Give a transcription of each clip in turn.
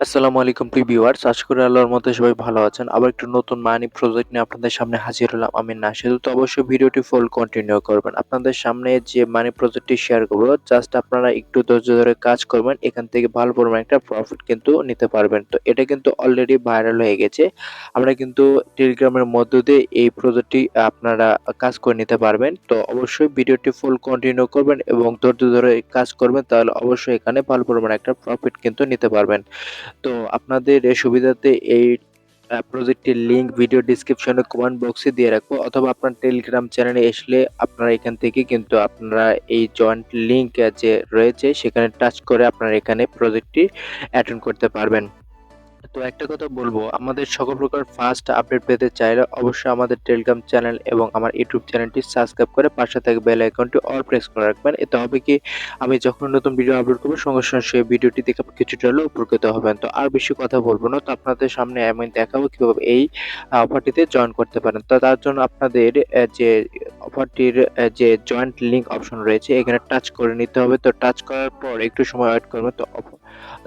আসসালামু আলাইকুম প্রিয় ভিউয়ার্স, আশা করি আল্লাহর মতে সবাই ভালো আছেন। আবার একটু নতুন মানি প্রজেক্ট নিয়ে আপনাদের সামনে হাজির হলাম আমি নাশিদ। তো অবশ্যই ভিডিওটি ফুল কন্টিনিউ করবেন। আপনাদের সামনে যে মানি প্রজেক্টটি শেয়ার করব, জাস্ট আপনারা একটু ধৈর্য ধরে কাজ করবেন। এখান থেকে ভালো পরিমাণে একটা প্রফিট কিন্তু নিতে পারবেন। তো এটা কিন্তু অলরেডি ভাইরাল হয়ে গেছে। আমরা কিন্তু টেলিগ্রামের মধ্য দিয়ে এই প্রজেক্টটি আপনারা কাজ করে নিতে পারবেন। তো অবশ্যই ভিডিওটি ফুল কন্টিনিউ করবেন এবং ধৈর্য ধরে কাজ করবেন, তাহলে অবশ্যই এখানে ভালো পরিমাণে একটা প্রফিট কিন্তু নিতে পারবেন। তো আপনাদের সুবিধার্থে এই প্রজেক্টের লিংক ভিডিও ডেসক্রিপশনে কমেন্ট বক্সে দিয়ে রাখবো, অথবা আপনার টেলিগ্রাম চ্যানেলে আসলে আপনারা এখান থেকে কিন্তু আপনারা এই জয়েন্ট লিংক যে রয়েছে সেখানে টাচ করে আপনারা এখানে প্রজেক্টটি অ্যাটেন্ড করতে পারবেন। তো একটা কথা বলবো, আমাদের সকল প্রকার ফার্স্ট আপডেট পেতে চাইলে অবশ্যই আমাদের টেলিগ্রাম চ্যানেল এবং আমার ইউটিউব চ্যানেলটি সাবস্ক্রাইব করে পাশে থাকা বেল আইকনটি অল প্রেস করে রাখবেন। এতে হবে কি, আমি যখন নতুন ভিডিও আপলোড করবো সঙ্গে সঙ্গে সেই ভিডিওটি দেখে আপনি কিছুটা হলেও উপকৃত হবেন। তো আর বেশি কথা বলবো না, তো আপনাদের সামনে আমি দেখাবো কিভাবে এই অফারটিতে জয়েন করতে পারেন। তো তার জন্য আপনাদের যে অফারটির যে জয়েন্ট লিংক অপশন রয়েছে এখানে টাচ করে নিতে হবে। তো টাচ করার পর একটু সময় ওয়েট করবেন। তো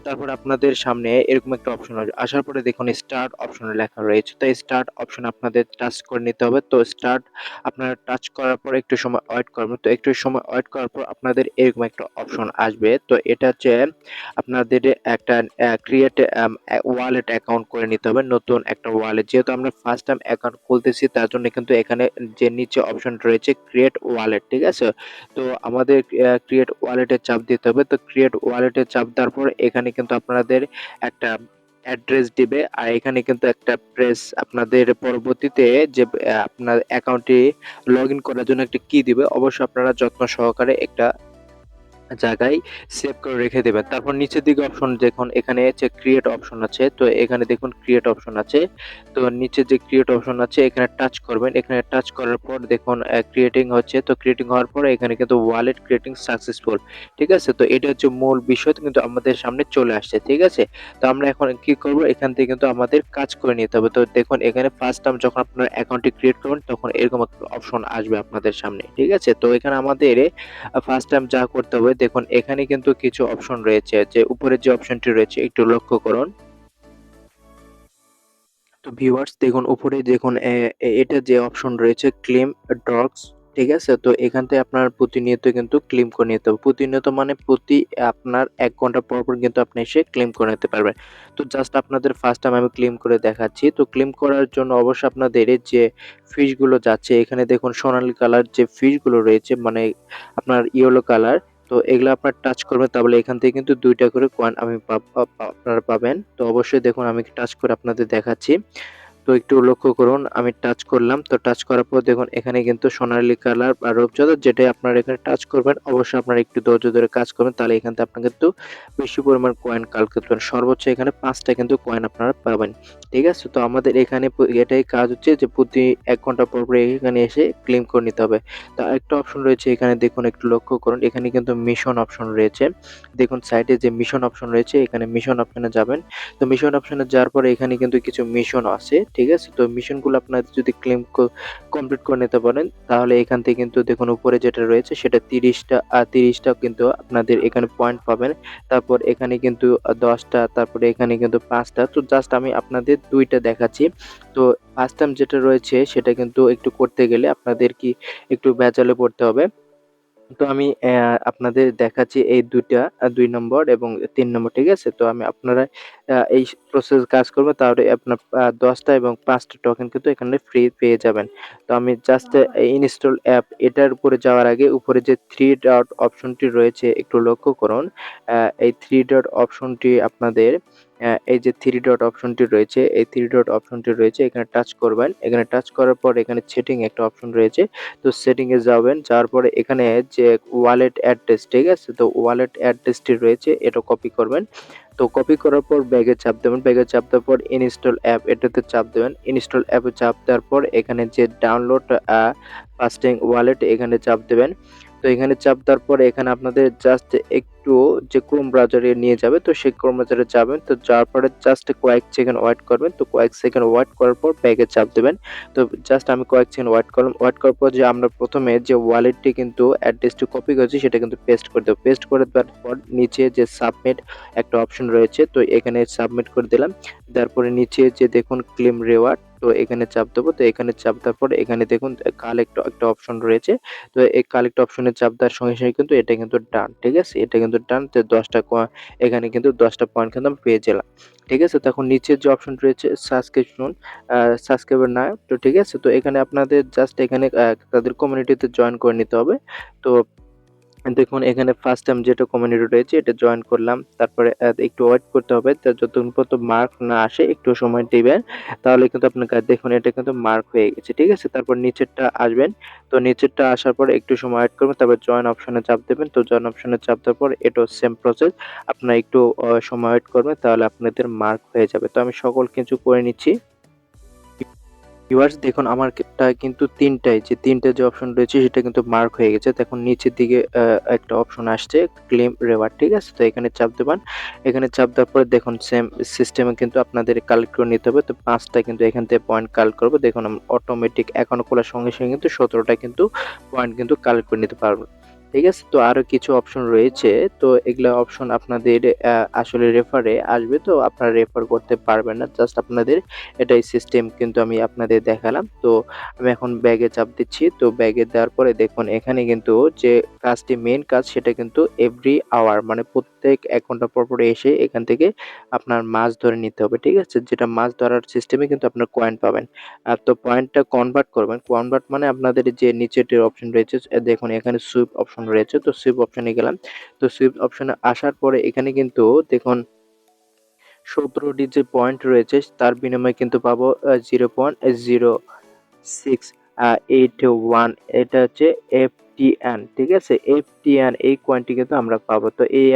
তারপর আপনাদের সামনে এরকম একটা অপশন আসবে। আসার পরে দেখুন স্টার্ট অপশনে লেখা রয়েছে। তো স্টার্ট অপশন আপনাদের টাচ করে নিতে হবে। তো স্টার্ট আপনারা টাচ করার পর একটু সময় ওয়েট করবেন। তো একটু সময় ওয়েট করার পর আপনাদের এরকম একটা অপশন আসবে। তো এটা হচ্ছে আপনাদের একটা ক্রিয়েট ওয়ালেট অ্যাকাউন্ট করে নিতে হবে। নতুন একটা ওয়ালেট, যেহেতু আমরা ফার্স্ট টাইম অ্যাকাউন্ট খুলতেছি তার জন্য কিন্তু এখানে যে নিচে অপশন রয়েছে ক্রিয়েট ওয়ালেট, ঠিক আছে? তো আমাদের ক্রিয়েট ওয়ালেটে চাপ দিতে হবে। তো ক্রিয়েট ওয়ালেটে চাপ দেওয়ার পর এখানে কিন্তু আপনাদের একটা অ্যাড্রেস দিবে, আর এখানে কিন্তু একটা প্রেস আপনাদের পরবর্তীতে যে আপনার অ্যাকাউন্টটি লগইন করার জন্য একটা কি দিবে। অবশ্যই আপনারা যত্ন সহকারে একটা জায়গায় সেভ করে রেখে দেবেন। তারপর নিচের দিকে অপশন দেখুন, এখানে হচ্ছে ক্রিয়েট অপশন আছে। তো এখানে দেখুন ক্রিয়েট অপশন আছে। তো নিচে যে ক্রিয়েট অপশন আছে এখানে টাচ করবেন। এখানে টাচ করার পর দেখুন ক্রিয়েটিং হচ্ছে। তো ক্রিয়েটিং হওয়ার পরে এখানে কিন্তু ওয়ালেট ক্রিয়েটিং সাকসেসফুল, ঠিক আছে? তো এটা হচ্ছে মূল বিষয় কিন্তু আমাদের সামনে চলে আসছে, ঠিক আছে? তো আমরা এখন কি করব, এখান থেকে কিন্তু আমাদের কাজ করে নিতে হবে। তো দেখুন এখানে ফার্স্ট টাইম যখন আপনার অ্যাকাউন্টটি ক্রিয়েট করবেন তখন এরকম একটা অপশন আসবে আপনাদের সামনে, ঠিক আছে? তো এখানে আমাদের ফার্স্ট টাইম যা করতে হবে, দেখুন এখানে কিন্তু কিছু অপশন রয়েছে, যে উপরে যে অপশনটি রয়েছে একটু লক্ষ্য করুন। তো ভিউয়ার্স দেখুন উপরে দেখুন এটা যে অপশন রয়েছে ক্লেম ড্রগস, ঠিক আছে? তো এখান থেকে আপনার প্রতিনিয়ত কিন্তু ক্লেম করে নিতে হবে। প্রতিনিয়ত মানে প্রতি আপনার ১ ঘন্টা পর, পর কিন্তু আপনি এসে ক্লেম করে নিতে পারবেন। তো জাস্ট আপনাদের ফার্স্ট টাইম আমি ক্লেম করে দেখাচ্ছি। তো ক্লেম করার জন্য অবশ্যই আপনাদের এই যে ফিশ গুলো যাচ্ছে, এখানে দেখুন সোনালী কালার যে ফিশ গুলো রয়েছে, মানে আপনার ইয়েলো কালার। তো এগুলা আপনার টাচ করবেন, তাহলে এখান থেকে কিন্তু ২ টা করে কয়েন আমি আপনারা পাবেন। তো অবশ্যই দেখুন আমি টাচ করে আপনাদের দেখাচ্ছি। তো একটু লক্ষ্য করুন, আমি টাচ করলাম। তো টাচ করার পর দেখুন এখানে কিন্তু সোনালী কালার বা রূপচাঁদা যেটাই আপনারা এখানে টাচ করবেন, অবশ্যই আপনারা একটু ধৈর্য ধরে কাজ করবেন, তাহলে এখান থেকে আপনারা কিন্তু বেশি পরিমাণ কয়েন কালেক্ট করতে পারেন। সর্বোচ্চ এখানে ৫ টা কিন্তু কয়েন আপনারা পাবেন, ঠিক আছে? তো আমাদের এখানে এটাই কাজ হচ্ছে যে প্রতি ১ ঘন্টা পর, পর এখানে এসে ক্লেম করে নিতে হবে। তো আরেকটা অপশন রয়েছে এখানে দেখুন একটু লক্ষ্য করুন, এখানে কিন্তু মিশন অপশন রয়েছে। দেখুন সাইডে যে মিশন অপশন রয়েছে এখানে মিশন অপশনে যাবেন। তো মিশন অপশনে যাওয়ার পরে এখানে কিন্তু কিছু মিশন আছে, ঠিক আছে? তো মিশনগুলো আপনারা যদি ক্লেম কমপ্লিট করে নিতে পারেন, তাহলে এখান থেকে কিন্তু দেখুন উপরে যেটা রয়েছে সেটা ৩০ টা কিন্তু আপনাদের এখানে পয়েন্ট পাবেন। তারপর এখানে কিন্তু ১০ টা, তারপরে এখানে কিন্তু ৫ টা। তো জাস্ট আমি আপনাদের ২ টা দেখাচ্ছি। তো ফার্স্ট টাইম যেটা রয়েছে সেটা কিন্তু একটু করতে গেলে আপনাদের কি একটু ভেজালে পড়তে হবে। তো আমি আপনাদের দেখাচ্ছি এই ২ নম্বর এবং ৩ নম্বর, ঠিক আছে? তো আপনারা এই প্রসেস কাজ করবেন, তাহলে আপনার ১০ টা এবং ৫ টা টোকেন কিন্তু এখানে ফ্রি পেয়ে যাবেন। তো আমি জাস্ট ইনস্টল অ্যাপ এটার উপরে যাওয়ার আগে উপরে যে 3 ডট অপশনটি রয়েছে একটু লক্ষ্য করুন। এই 3 ডট অপশনটি আপনাদের এই যে 3 ডট অপশনটি রয়েছে, এই 3 ডট অপশনটি রয়েছে এখানে টাচ করবেন। এখানে টাচ করার পর এখানে সেটিং একটা অপশন রয়েছে। তো সেটিং এ যাবেন, যাওয়ার পরে এখানে যে ওয়ালেট অ্যাড্রেস, ঠিক আছে? তো ওয়ালেট অ্যাড্রেসটি রয়েছে এটা কপি করবেন। তো কপি করার পর ব্যাগে চাপ দেবেন। ব্যাগে চাপ দেওয়ার পর ইনস্টল অ্যাপ এটাতে চাপ দেবেন। ইনস্টল অ্যাপে চাপ দেওয়ার পর এখানে যে ডাউনলোড ফাস্টিং ওয়ালেট এখানে চাপ দেবেন। তো এখানে চাপ দেওয়ার পরে এখানে আপনাদের জাস্ট একটু একটু যে ক্রোম ব্রাউজারে নিয়ে যাবে, তো সেই ক্রোম ব্রাউজারে যাবেন। তো যাওয়ার পরে জাস্ট কয়েক সেকেন্ড ওয়েট করবেন। তো কয়েক সেকেন্ড ওয়েট করার পর ব্যাগে চাপ দিবেন। তো জাস্ট আমি কয়েক সেকেন্ড ওয়েট করলাম। ওয়েট করার পর যে আমরা প্রথমে যে ওয়ালেটটি কিন্তু অ্যাড্রেসটি কপি করেছি সেটা কিন্তু পেস্ট করে দেব। পেস্ট করে দেওয়ার পর নিচে যে সাবমিট একটা অপশন রয়েছে, তো এখানে সাবমিট করে দিলাম। তারপরে নিচে যে দেখুন ক্লেম রিওয়ার্ড, তো এখানে চাপ দেবো। তো এখানে চাপ দেওয়ার পর এখানে দেখুন কালেক্ট একটা অপশন রয়েছে। তো এই কালেক্ট অপশনে চাপ দেওয়ার সঙ্গে সঙ্গে কিন্তু এটা কিন্তু ডান, ঠিক আছে? এটা কিন্তু ডান। তো 10টা এখানে কিন্তু 10টা পয়েন্ট কিন্তু আমি পেয়ে গেলাম, ঠিক আছে? তখন নিচের যে অপশন রয়েছে সাবস্ক্রিপশন, সাবস্ক্রাইবার না, তো ঠিক আছে? তো এখানে আপনাদের জাস্ট এখানে তাদের কমিউনিটিতে জয়েন করে নিতে হবে। তো দেখুন এখানে ফার্স্ট টাইম যেটা কমিউনিটি রয়েছে এটা জয়েন করলাম। তারপরে একটু ওয়েট করতে হবে। তো যতক্ষণ পর্যন্ত মার্ক না আসে একটু সময় দিবেন। তাহলে কিন্তু আপনার দেখুন এটা কিন্তু মার্ক হয়ে গেছে, ঠিক আছে? তারপর নিচেরটা আসবেন। তো নিচেরটা আসার পর একটু সময় ওয়েট করবেন। তারপর জয়েন অপশনে চাপ দেবেন। তো জয়েন অপশনে চাপ দেওয়ার পর এটাও সেম প্রসেস। আপনারা একটু সময় ওয়েট করবেন, তাহলে আপনাদের মার্ক হয়ে যাবে। তো আমি সকল কিছু করে নিচ্ছি। ভিউয়ার্স দেখুন আমারটা কিন্তু ৩টাই যে ৩টে যে অপশন রয়েছে সেটা কিন্তু মার্ক হয়ে গেছে। দেখুন নিচের দিকে একটা অপশন আসছে ক্লেম রিওয়ার্ড, ঠিক আছে? তো এখানে চাপ দিবেন। এখানে চাপ দেওয়ার পরে দেখুন সেম সিস্টেমে কিন্তু আপনাদের কালেক্ট করে নিতে হবে। তো ৫টা কিন্তু এখান থেকে পয়েন্ট কালেক্ট করব। দেখুন অটোমেটিক অ্যাকাউন্ট খোলার সঙ্গে সঙ্গে কিন্তু ১৭টা কিন্তু পয়েন্ট কিন্তু কালেক্ট করে নিতে পারবেন। ঠিক আছে? তো আরো কিছু অপশন রয়েছে। তো এগুলা অপশন আপনাদের আসলে রেফারে আসবে, তো আপনারা রেফার করতে পারবেন না। জাস্ট আপনাদের এটাই সিস্টেম কিন্তু আমি আপনাদের দেখালাম। তো আমি এখন ব্যাগে চাপ দিচ্ছি। তো ব্যাগে দেওয়ার পরে দেখুন এখানে কিন্তু যে কাজটি মেইন কাজ সেটা কিন্তু এভরি আওয়ার মানে প্রত্যেক ১ ঘন্টা পর, পর এসে এখান থেকে আপনার মাছ ধরে নিতে হবে। ঠিক আছে? যেটা মাছ ধরার সিস্টেমে কিন্তু আপনার কয়েন পাবেন। তো পয়েন্টটা কনভার্ট করবেন। কনভার্ট মানে আপনাদের যে নিচেরটির অপশন রয়েছে দেখুন এখানে সুইপ অপশন রয়েছে। তো সুইপ অপশনে গেলাম। তো সুইপ অপশনে আসার পরে এখানে কিন্তু দেখুন ১৭টি যে পয়েন্ট রয়েছে তার বিনিময়ে কিন্তু পাবো 0.06 81 এটা হচ্ছে FTN, ঠিক আছে? FTN এই কয়েনটি কিন্তু আমরা পাবো। তো এই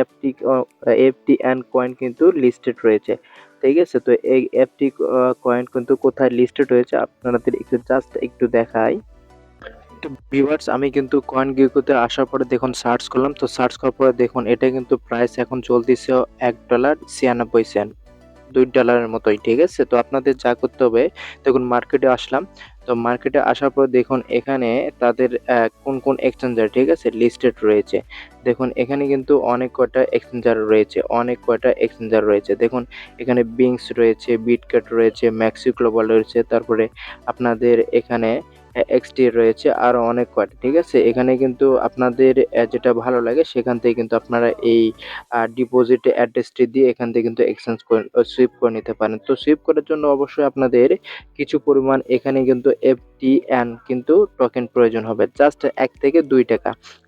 FTN কয়েন কিন্তু লিস্টেড রয়েছে। ঠিক আছে? তো এই কয়েন কিন্তু কোথায় লিস্টেড হয়েছে আপনাদের একটু জাস্ট একটু দেখাই। তো ভিউয়ার্স আমি কিন্তু কয়েন গেকোতে আসার পরে দেখুন সার্চ করলাম। তো সার্চ করার পরে দেখুন এটা কিন্তু প্রাইস এখন চলতেছে $1.96, $2 মতোই, ঠিক আছে? তো আপনাদের যা করতে হবে দেখুন মার্কেটে আসলাম। তো মার্কেটে আসার পর দেখুন এখানে তাদের কোন এক্সচেঞ্জার, ঠিক আছে? লিস্টেড রয়েছে। দেখুন এখানে কিন্তু অনেক কয়টা এক্সচেঞ্জার রয়েছে। দেখুন এখানে বিংস রয়েছে, বিটকেট রয়েছে, ম্যাক্সি গ্লোবাল রয়েছে, তারপরে আপনাদের এখানে এক্সটি রয়েছে আরো অনেক কয়টা, ঠিক আছে? এখানে কিন্তু আপনাদের যেটা ভালো লাগে সেখান থেকে কিন্তু আপনারা এই ডিপোজিট অ্যাড্রেসটি দিয়ে এখান থেকে কিন্তু এক্সচেঞ্জ করে সুইপ করে নিতে পারেন। তো সুইপ করার জন্য অবশ্যই আপনাদের কিছু পরিমাণ এখানে কিন্তু FTN কিন্তু টোকেন প্রয়োজন হবে। জাস্ট ৳১ থেকে ৳২,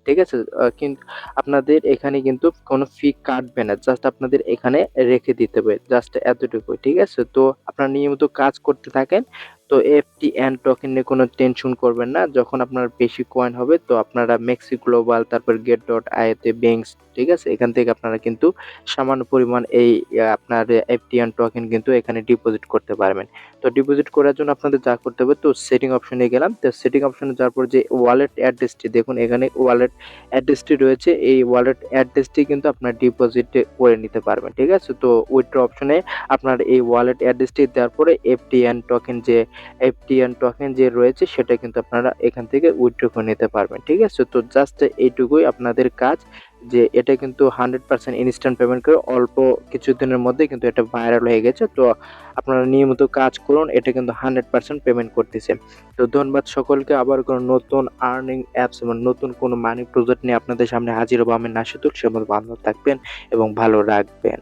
ঠিক আছে? কিন্তু আপনাদের এখানে কিন্তু কোনো ফি কাটবে না। জাস্ট আপনাদের এখানে রেখে দিতে হবে। জাস্ট এতটুকুই, ঠিক আছে? তো আপনারা নিয়মিত কাজ করতে থাকেন। তো FTN টোকেন নিয়ে কোনো টেনশন করবেন না। যখন আপনার বেশি কয়েন হবে তো আপনারা মেক্সি গ্লোবাল তারপর Get.io তে বিংস, ঠিক আছে? এখান থেকে আপনারা কিন্তু সামান্য পরিমাণ এই আপনার FTN টোকেন কিন্তু এখানে ডিপোজিট করতে পারবেন। তো ডিপোজিট করার জন্য আপনাদের যা করতে হবে তো সেটিং অপশনে গেলাম। তো সেটিং অপশনে যাওয়ার পর যে ওয়ালেট অ্যাড্রেসটি দেখুন এখানে ওয়ালেট অ্যাড্রেসটি রয়েছে। এই ওয়ালেট অ্যাড্রেসটি কিন্তু আপনার ডিপোজিট করে নিতে পারবেন। ঠিক আছে? তো উইথড্র অপশনে আপনার এই ওয়ালেট অ্যাড্রেসটি দেওয়ার পরে FTN টোকেন যে রয়েছে সেটা কিন্তু আপনারা এখান থেকে উইথড্র করে নিতে পারবেন। ঠিক আছে? তো জাস্ট এইটুকুই আপনাদের কাজ, যে এটা কিন্তু 100% ইনস্ট্যান্ট পেমেন্ট করে অল্প কিছুদিনের মধ্যে কিন্তু এটা ভাইরাল হয়ে গেছে। তো আপনারা নিয়মিত কাজ করুন, এটা কিন্তু 100% পেমেন্ট করতেছে। তো ধন্যবাদ সকলকে। আবার কোনো নতুন আর্নিং অ্যাপস এবং নতুন কোনো মানি প্রজেক্ট নিয়ে আপনাদের সামনে হাজির হবো। আমি নাশিদুল। সে ভালো থাকবেন এবং ভালো রাখবেন।